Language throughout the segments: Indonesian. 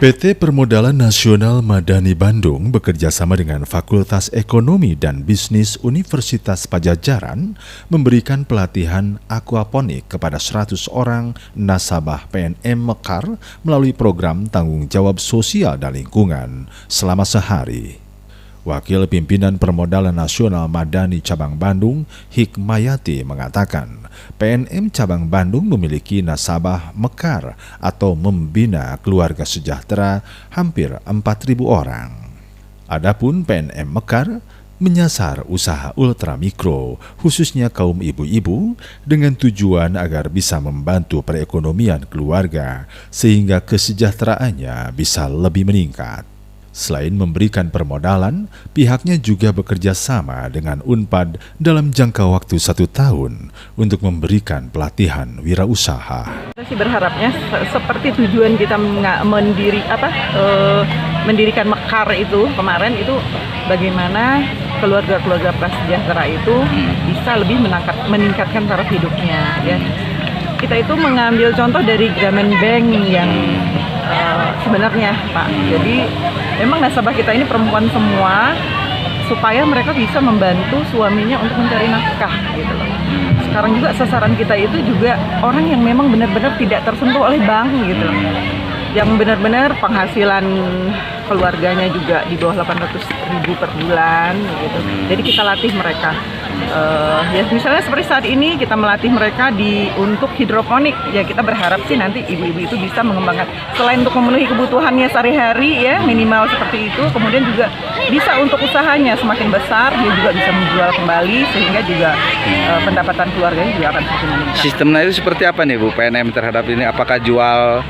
PT Permodalan Nasional Madani Bandung bekerja sama dengan Fakultas Ekonomi dan Bisnis Universitas Padjadjaran memberikan pelatihan aquaponik kepada 100 orang nasabah PNM Mekar melalui program tanggung jawab sosial dan lingkungan selama sehari. Wakil Pimpinan Permodalan Nasional Madani Cabang Bandung, Hikmayati, mengatakan PNM Cabang Bandung memiliki nasabah Mekar atau membina keluarga sejahtera hampir 4.000 orang. Adapun PNM Mekar menyasar usaha ultramikro, khususnya kaum ibu-ibu, dengan tujuan agar bisa membantu perekonomian keluarga sehingga kesejahteraannya bisa lebih meningkat. Selain memberikan permodalan, pihaknya juga bekerja sama dengan Unpad dalam jangka waktu 1 tahun untuk memberikan pelatihan wirausaha. Kita sih berharapnya seperti tujuan kita mendirikan Mekar itu kemarin itu, bagaimana keluarga-keluarga prasejahtera itu bisa lebih meningkatkan taraf hidupnya. Ya. Kita itu mengambil contoh dari Grameen Bank yang sebenarnya Pak. Jadi memang nasabah kita ini perempuan semua, supaya mereka bisa membantu suaminya untuk mencari nafkah gitu loh. Sekarang juga sasaran kita itu juga orang yang memang benar-benar tidak tersentuh oleh bank gitu loh. Yang benar-benar penghasilan keluarganya juga di bawah 800.000 per bulan gitu. Jadi kita latih mereka. Ya misalnya seperti saat ini kita melatih mereka untuk hidroponik. Ya kita berharap sih nanti ibu-ibu itu bisa mengembangkan, selain untuk memenuhi kebutuhannya sehari-hari ya minimal seperti itu, kemudian juga bisa untuk usahanya semakin besar, dia juga bisa menjual kembali sehingga juga pendapatan keluarganya juga akan semakin meningkat. Sistemnya itu seperti apa nih Bu PNM terhadap ini? Apakah jual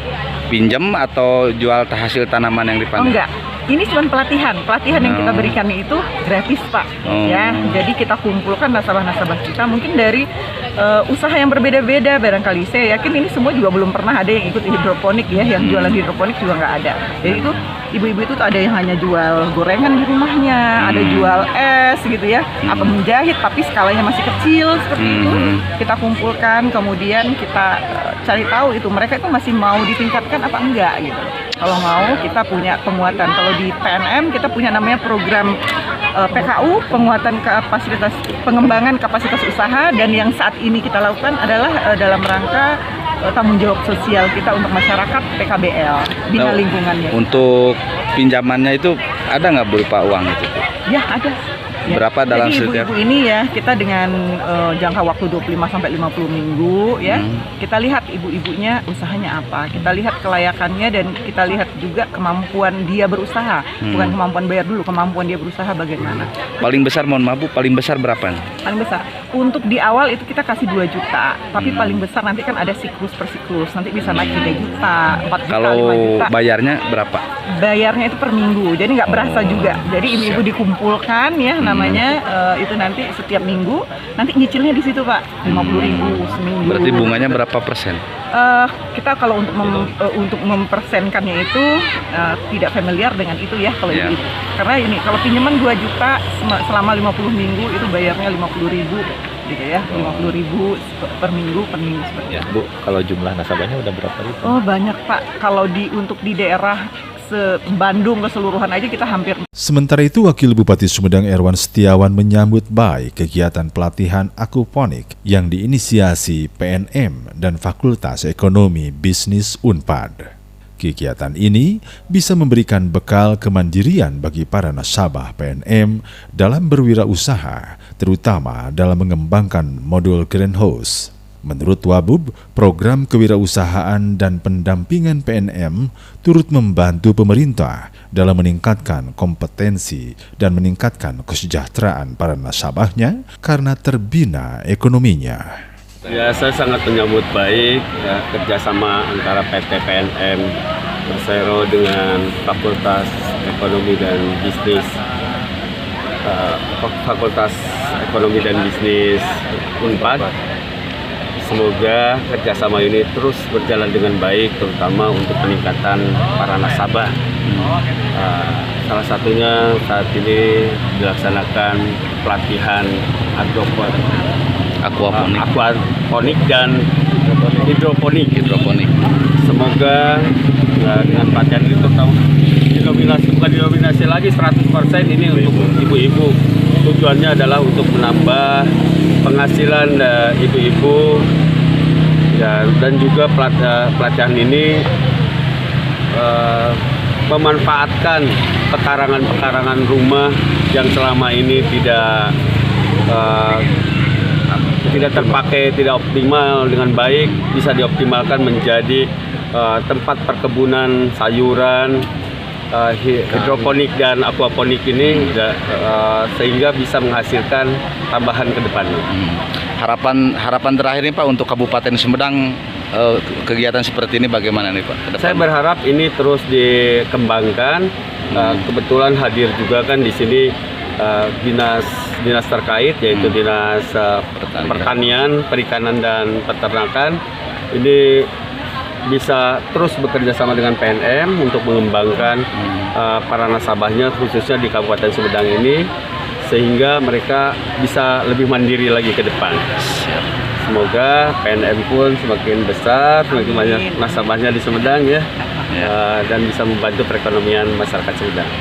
pinjam atau jual hasil tanaman yang dipanen? Oh enggak, ini cuma pelatihan yang kita berikan itu gratis Pak. Ya, jadi kita kumpulkan nasabah-nasabah kita mungkin dari usaha yang berbeda-beda barangkali. Saya yakin ini semua juga belum pernah ada yang ikut hidroponik ya, yang jualan hidroponik juga nggak ada. Jadi itu ibu-ibu itu ada yang hanya jual gorengan di rumahnya, ada jual es gitu ya, apa menjahit tapi skalanya masih kecil seperti itu. Kita kumpulkan, kemudian kita cari tahu itu mereka itu masih mau ditingkatkan apa enggak gitu. Kalau mau kita punya penguatan. Kalau di PNM kita punya namanya program PKU, pengembangan kapasitas usaha, dan yang saat ini kita lakukan adalah dalam rangka tanggung jawab sosial kita untuk masyarakat PKBL, bina lingkungannya. Untuk pinjamannya itu ada nggak berupa uang itu? Ya ada. Ya. Berapa dalam setiap? Ibu-ibu ini ya kita dengan jangka waktu 25-50 minggu ya, kita lihat ibu-ibunya usahanya apa, kita lihat kelayakannya, dan kita lihat juga kemampuan dia berusaha, bukan kemampuan bayar dulu, kemampuan dia berusaha bagaimana. Paling besar, mohon maaf Bu, paling besar berapa? Paling besar untuk di awal itu kita kasih 2 juta, tapi paling besar nanti kan ada siklus per siklus, nanti bisa naik 3 juta, 4 juta, kalau 5 juta. Bayarnya berapa? Bayarnya itu per minggu, jadi nggak berasa juga. Jadi ibu-ibu dikumpulkan ya namanya itu nanti setiap minggu, nanti nyicilnya di situ Pak, 50.000 seminggu. Berarti bunganya berapa persen? Kita kalau untuk mempersenkannya itu tidak familiar dengan itu ya kalau itu. Karena ini kalau pinjaman 2 juta selama 50 minggu itu bayarnya 50.000 gitu ya, 50.000 per minggu seperti itu. Bu, kalau jumlah nasabahnya udah berapa ribu? Oh banyak Pak, kalau untuk di daerah Bandung keseluruhan aja kita hampir. Sementara itu, Wakil Bupati Sumedang Erwan Setiawan menyambut baik kegiatan pelatihan aquaponik yang diinisiasi PNM dan Fakultas Ekonomi Bisnis Unpad. Kegiatan ini bisa memberikan bekal kemandirian bagi para nasabah PNM dalam berwirausaha, terutama dalam mengembangkan modul greenhouse. Menurut Wabub, program kewirausahaan dan pendampingan PNM turut membantu pemerintah dalam meningkatkan kompetensi dan meningkatkan kesejahteraan para nasabahnya karena terbina ekonominya. Ya, saya sangat menyambut baik ya, kerjasama antara PT PNM Persero dengan Fakultas Ekonomi dan Bisnis Unpad. Semoga kerjasama ini terus berjalan dengan baik, terutama untuk peningkatan para nasabah. Salah satunya saat ini dilaksanakan pelatihan aquaponik dan hidroponik. Hidroponik. Semoga dengan pelatihan ini terutama dinominasi lagi 100% ini untuk ibu-ibu. Tujuannya adalah untuk menambah penghasilan ibu-ibu dan juga pelatihan ini memanfaatkan pekarangan rumah yang selama ini tidak terpakai, tidak optimal dengan baik, bisa dioptimalkan menjadi tempat perkebunan sayuran, hidroponik dan aquaponik ini, sehingga bisa menghasilkan tambahan ke depannya. Harapan terakhir nih Pak untuk Kabupaten Sumedang, kegiatan seperti ini bagaimana nih Pak ke depan? Saya berharap ini terus dikembangkan. Kebetulan hadir juga kan di sini dinas terkait, yaitu dinas pertanian, perikanan dan peternakan. Ini bisa terus bekerja sama dengan PNM untuk mengembangkan para nasabahnya, khususnya di Kabupaten Sumedang ini, sehingga mereka bisa lebih mandiri lagi ke depan. Semoga PNM pun semakin besar, semakin banyak nasabahnya di Sumedang ya, dan bisa membantu perekonomian masyarakat Sumedang.